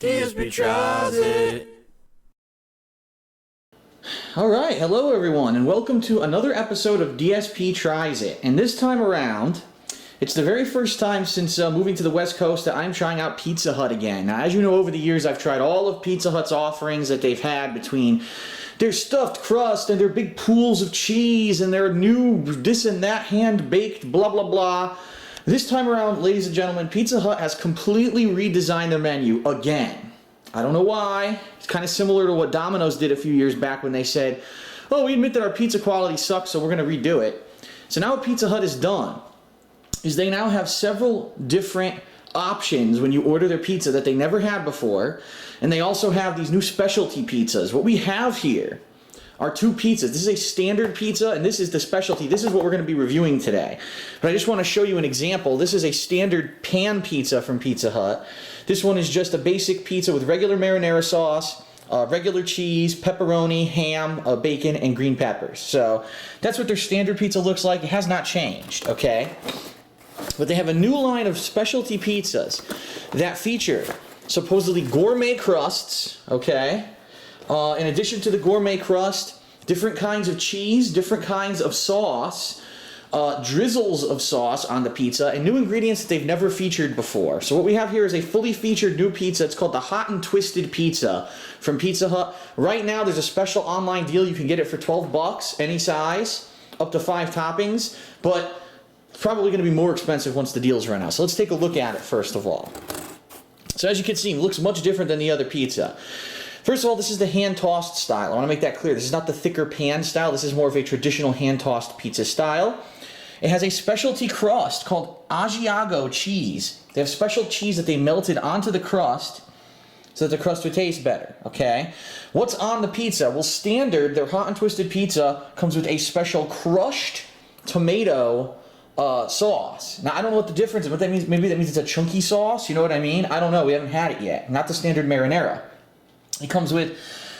DSP Tries It. Alright, hello everyone, and welcome to another episode of DSP Tries It. And this time around, it's the very first time since moving to the West Coast that I'm trying out Pizza Hut again. Now, as you know, over the years, I've tried all of Pizza Hut's offerings that they've had between their stuffed crust and their big pools of cheese and their new this and that hand-baked blah blah blah. This time around, ladies and gentlemen, Pizza Hut has completely redesigned their menu again. I don't know why. It's kind of similar to what Domino's did a few years back when they said, oh, we admit that our pizza quality sucks, so we're going to redo it. So now what Pizza Hut has done is they now have several different options when you order their pizza that they never had before, and they also have these new specialty pizzas. What we have here are two pizzas. This is a standard pizza, and this is the specialty. This is what we're going to be reviewing today. But I just want to show you an example. This is a standard pan pizza from Pizza Hut. This one is just a basic pizza with regular marinara sauce, regular cheese, pepperoni, ham, bacon, and green peppers. So that's what their standard pizza looks like. It has not changed, okay? But they have a new line of specialty pizzas that feature supposedly gourmet crusts, okay? In addition to the gourmet crust, different kinds of cheese, different kinds of sauce, drizzles of sauce on the pizza, and new ingredients that they've never featured before. So what we have here is a fully featured new pizza. It's called the Hot and Twisted Pizza from Pizza Hut. Right now there's a special online deal. You can get it for 12 bucks, any size, up to 5 toppings, but it's probably going to be more expensive once the deals run out. So let's take a look at it first of all. So as you can see, it looks much different than the other pizza. First of all, this is the hand-tossed style. I want to make that clear. This is not the thicker pan style. This is more of a traditional hand-tossed pizza style. It has a specialty crust called Asiago cheese. They have special cheese that they melted onto the crust so that the crust would taste better, okay? What's on the pizza? Well, standard, their Hot and Twisted Pizza comes with a special crushed tomato sauce. Now, I don't know what the difference is. What that means, maybe that means it's a chunky sauce, you know what I mean? I don't know. We haven't had it yet. Not the standard marinara. It comes with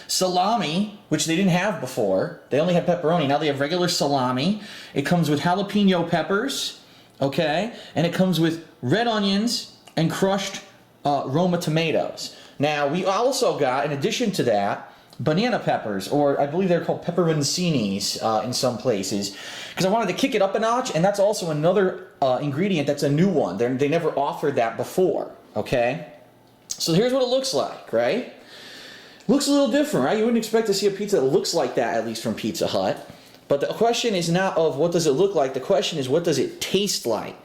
salami, which they didn't have before. They only had pepperoni. Now they have regular salami. It comes with jalapeno peppers, okay? And it comes with red onions and crushed Roma tomatoes. Now, we also got, in addition to that, banana peppers, or I believe they're called pepperoncinis in some places, because I wanted to kick it up a notch, and that's also another ingredient that's a new one. They never offered that before, okay? So here's what it looks like, right? Looks a little different, right? You wouldn't expect to see a pizza that looks like that, at least from Pizza Hut. But the question is not of what does it look like, the question is what does it taste like?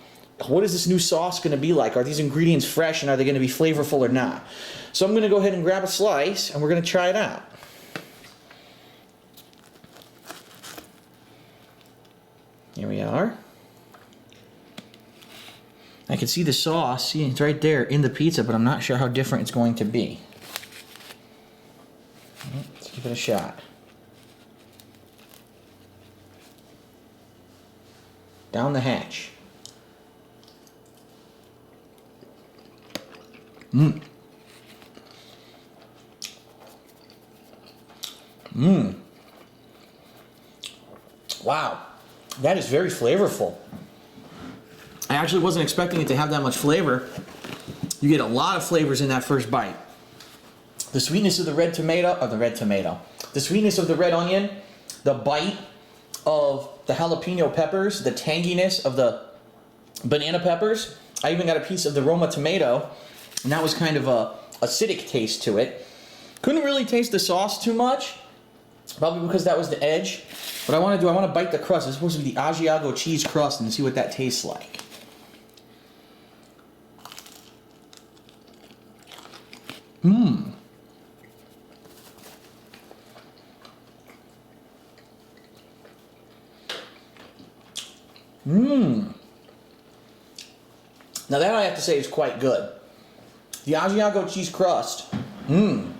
What is this new sauce going to be like? Are these ingredients fresh and are they going to be flavorful or not? So I'm going to go ahead and grab a slice and we're going to try it out. Here we are. I can see the sauce, see it's right there in the pizza, but I'm not sure how different it's going to be. Let's give it a shot. Down the hatch. Mmm. Mmm. Wow. That is very flavorful. I actually wasn't expecting it to have that much flavor. You get a lot of flavors in that first bite. The sweetness of the red tomato, the sweetness of the red onion, the bite of the jalapeno peppers, the tanginess of the banana peppers. I even got a piece of the Roma tomato, and that was kind of a acidic taste to it. Couldn't really taste the sauce too much, probably because that was the edge. What I want to bite the crust. It's supposed to be the Asiago cheese crust and see what that tastes like. Mmm. Mmm. Now that I have to say is quite good. The Asiago cheese crust. Mmm.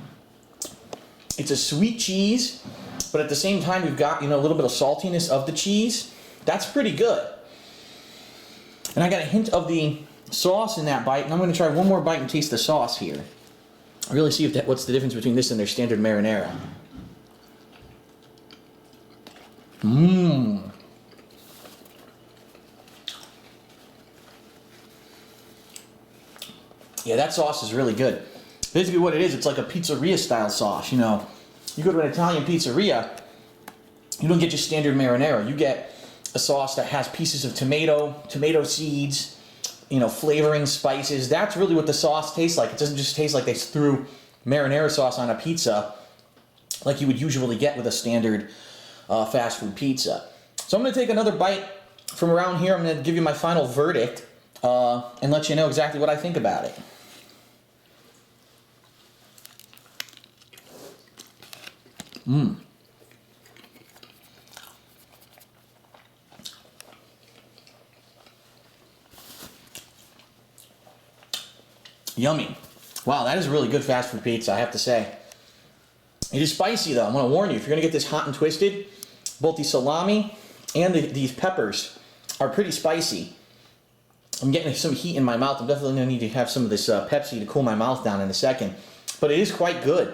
It's a sweet cheese, but at the same time you've got, a little bit of saltiness of the cheese. That's pretty good. And I got a hint of the sauce in that bite, and I'm going to try one more bite and taste the sauce here. Really see what's the difference between this and their standard marinara. Mmm. Yeah, that sauce is really good. Basically what it is, it's like a pizzeria style sauce, you know. You go to an Italian pizzeria, you don't get just standard marinara. You get a sauce that has pieces of tomato seeds, you know, flavoring spices. That's really what the sauce tastes like. It doesn't just taste like they threw marinara sauce on a pizza like you would usually get with a standard fast food pizza. So I'm going to take another bite from around here. I'm going to give you my final verdict and let you know exactly what I think about it. Yummy. Wow, that is a really good fast food pizza, I have to say. It is spicy though. I'm going to warn you, if you're going to get this hot and twisted, both the salami and these peppers are pretty spicy. I'm getting some heat in my mouth. I'm definitely going to need to have some of this Pepsi to cool my mouth down in a second. But it is quite good.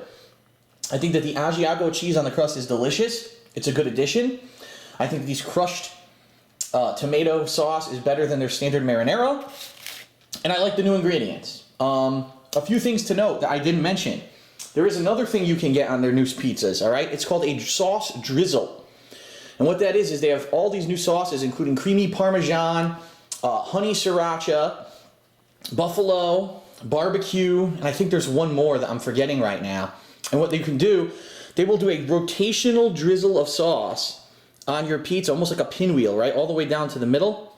I think that the Asiago cheese on the crust is delicious. It's a good addition. I think these crushed tomato sauce is better than their standard marinara. And I like the new ingredients. A few things to note that I didn't mention. There is another thing you can get on their new pizzas, all right? It's called a sauce drizzle. And what that is they have all these new sauces, including creamy Parmesan, honey sriracha, buffalo, barbecue, and I think there's one more that I'm forgetting right now. And what they can do, they will do a rotational drizzle of sauce on your pizza, almost like a pinwheel, right? All the way down to the middle.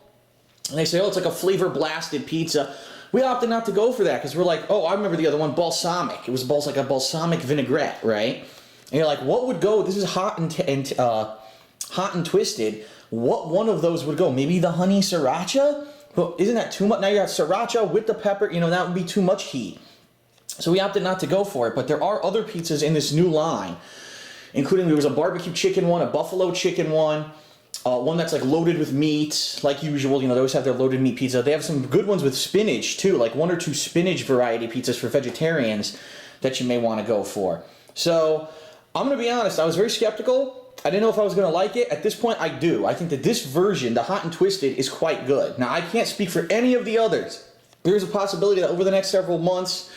And they say, oh, it's like a flavor blasted pizza. We opted not to go for that because we're like, oh, I remember the other one, balsamic. It was like a balsamic vinaigrette, right? And you're like, what would go? This is hot and twisted. What one of those would go? Maybe the honey sriracha? But isn't that too much? Now you got sriracha with the pepper. You know, that would be too much heat. So we opted not to go for it. But there are other pizzas in this new line, including there was a barbecue chicken one, a buffalo chicken one. One that's like loaded with meat, like usual. You know, they always have their loaded meat pizza. They have some good ones with spinach too, like 1 or 2 spinach variety pizzas for vegetarians that you may want to go for. So I'm going to be honest, I was very skeptical. I didn't know if I was going to like it. At this point, I do. I think that this version, the hot and twisted, is quite good. Now, I can't speak for any of the others. There's a possibility that over the next several months,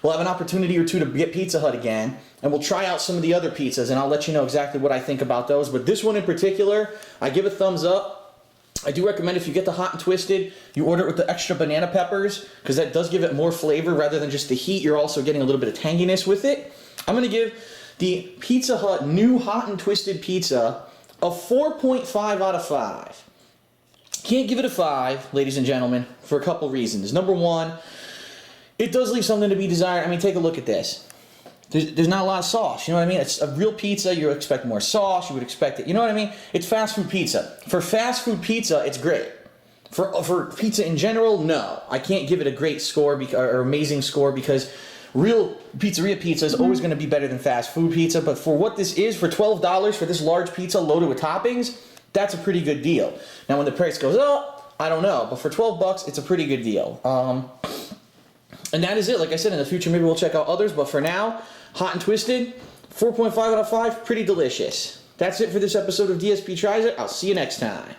we'll have an opportunity or two to get Pizza Hut again, and we'll try out some of the other pizzas, and I'll let you know exactly what I think about those. But this one in particular, I give a thumbs up. I do recommend if you get the hot and twisted, you order it with the extra banana peppers, because that does give it more flavor rather than just the heat. You're also getting a little bit of tanginess with it. I'm going to give the Pizza Hut new hot and twisted pizza a 4.5 out of 5. Can't give it a 5, ladies and gentlemen, for a couple reasons. Number one, it does leave something to be desired. I mean, take a look at this. There's not a lot of sauce, you know what I mean? It's a real pizza, you would expect more sauce, you would expect it, you know what I mean? It's fast food pizza. For fast food pizza, it's great. For pizza in general, no. I can't give it a great score or amazing score because real pizzeria pizza is always going to be better than fast food pizza, but for what this is, for $12 for this large pizza loaded with toppings, that's a pretty good deal. Now when the price goes up, I don't know, but for $12, it's a pretty good deal. And that is it. Like I said, in the future, maybe we'll check out others. But for now, hot and twisted, 4.5 out of 5, pretty delicious. That's it for this episode of DSP Tries It. I'll see you next time.